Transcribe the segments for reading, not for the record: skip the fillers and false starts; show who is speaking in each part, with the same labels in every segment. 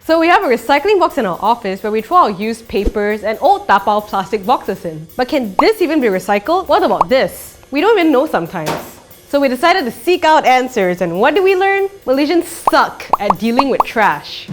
Speaker 1: So we have a recycling box in our office where we throw our used papers and old tapao plastic boxes in. But can this even be recycled? What about this? We don't even know sometimes. So we decided to seek out answers, and what did we learn? Malaysians suck at dealing with trash.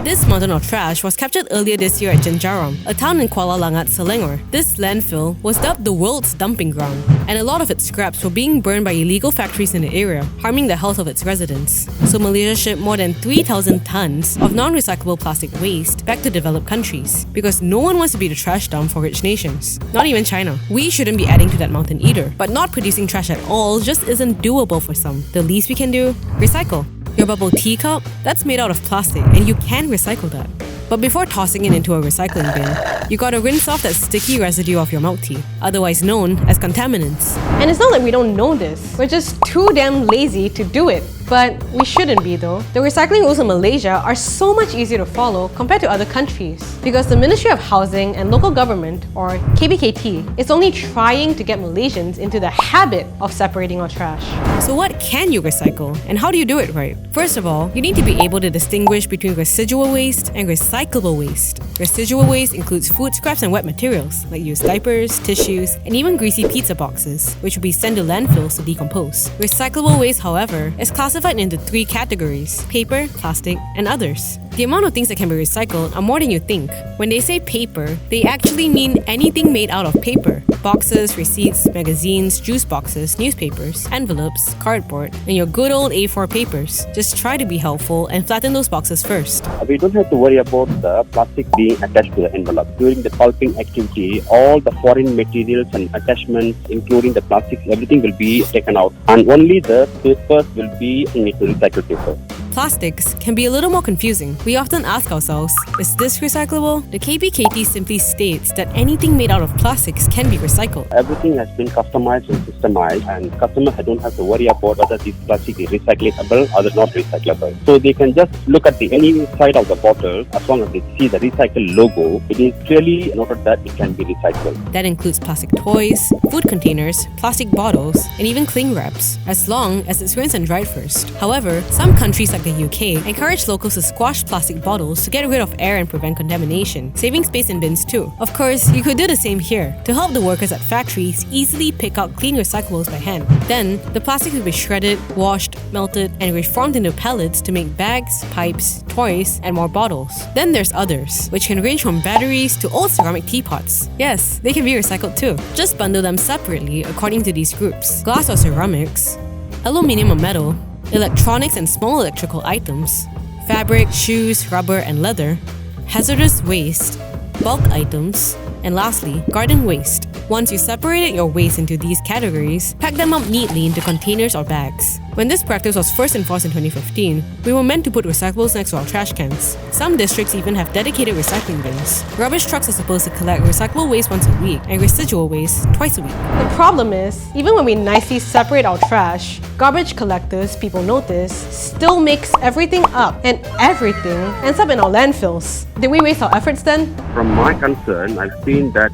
Speaker 2: This mountain of trash was captured earlier this year at Jenjaram, a town in Kuala Langat, Selangor. This landfill was dubbed the world's dumping ground, and a lot of its scraps were being burned by illegal factories in the area, harming the health of its residents. So Malaysia shipped more than 3,000 tons of non-recyclable plastic waste back to developed countries, because no one wants to be the trash dump for rich nations. Not even China. We shouldn't be adding to that mountain either, but not producing trash at all just isn't doable for some. The least we can do? Recycle. Your bubble tea cup? That's made out of plastic, and you can recycle that. But before tossing it into a recycling bin, you gotta rinse off that sticky residue of your milk tea, otherwise known as contaminants.
Speaker 1: And it's not like we don't know this, we're just too damn lazy to do it. But we shouldn't be though. The recycling rules in Malaysia are so much easier to follow compared to other countries, because the Ministry of Housing and Local Government, or KPKT, is only trying to get Malaysians into the habit of separating our trash.
Speaker 2: So what can you recycle, and how do you do it right? First of all, you need to be able to distinguish between residual waste and recyclable waste. Residual waste includes food scraps and wet materials, like used diapers, tissues, and even greasy pizza boxes, which will be sent to landfills to decompose. Recyclable waste, however, is classified into 3 categories: paper, plastic, and others. The amount of things that can be recycled are more than you think. When they say paper, they actually mean anything made out of paper. Boxes, receipts, magazines, juice boxes, newspapers, envelopes, cardboard, and your good old A4 papers. Just try to be helpful and flatten those boxes first.
Speaker 3: We don't have to worry about the plastic being attached to the envelope. During the pulping activity, all the foreign materials and attachments, including the plastics, everything will be taken out, and only the papers will be into recycled paper.
Speaker 2: Plastics can be a little more confusing. We often ask ourselves, is this recyclable? The KPKT simply states that anything made out of plastics can be recycled.
Speaker 3: Everything has been customized and systemized, and customers don't have to worry about whether this plastic is recyclable or not recyclable. So they can just look at any side of the bottle. As long as they see the recycle logo, it is clearly noted that it can be recycled.
Speaker 2: That includes plastic toys, food containers, plastic bottles, and even cling wraps, as long as it's rinsed and dried first. However, some countries like the UK encourage locals to squash plastic bottles to get rid of air and prevent contamination, saving space in bins too. Of course, you could do the same here to help the workers at factories easily pick out clean recyclables by hand. Then, the plastic will be shredded, washed, melted, and reformed into pellets to make bags, pipes, toys, and more bottles. Then there's others, which can range from batteries to old ceramic teapots. Yes, they can be recycled too. Just bundle them separately according to these groups: glass or ceramics, aluminium or metal, electronics and small electrical items, fabric, shoes, rubber, and leather, hazardous waste, bulk items, and lastly, garden waste. Once you separated your waste into these categories, pack them up neatly into containers or bags. When this practice was first enforced in 2015, we were meant to put recyclables next to our trash cans. Some districts even have dedicated recycling bins. Rubbish trucks are supposed to collect recyclable waste once a week and residual waste twice a week.
Speaker 1: The problem is, even when we nicely separate our trash, garbage collectors, people notice, still mix everything up, and everything ends up in our landfills. Did we waste our efforts then?
Speaker 3: From my concern, I've seen that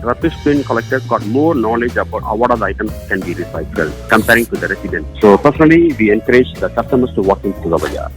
Speaker 3: rubbish bin collectors got more knowledge about what other items can be recycled comparing to the residents. So personally, we encourage the customers to walk into the yard.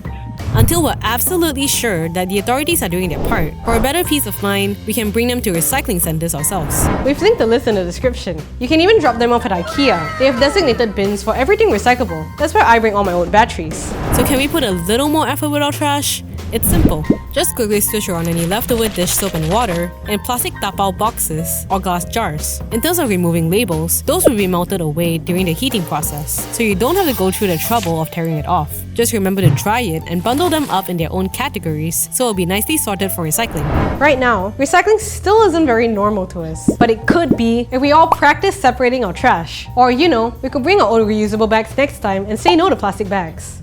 Speaker 2: Until we're absolutely sure that the authorities are doing their part, for a better peace of mind, we can bring them to recycling centers ourselves.
Speaker 1: We've linked the list in the description. You can even drop them off at IKEA. They have designated bins for everything recyclable. That's where I bring all my old batteries.
Speaker 2: So can we put a little more effort with our trash? It's simple. Just quickly switch around any leftover dish soap and water and plastic tapao boxes or glass jars. In terms of removing labels, those will be melted away during the heating process, so you don't have to go through the trouble of tearing it off. Just remember to dry it and bundle them up in their own categories so it'll be nicely sorted for recycling.
Speaker 1: Right now, recycling still isn't very normal to us, but it could be if we all practice separating our trash. Or, we could bring our own reusable bags next time and say no to plastic bags.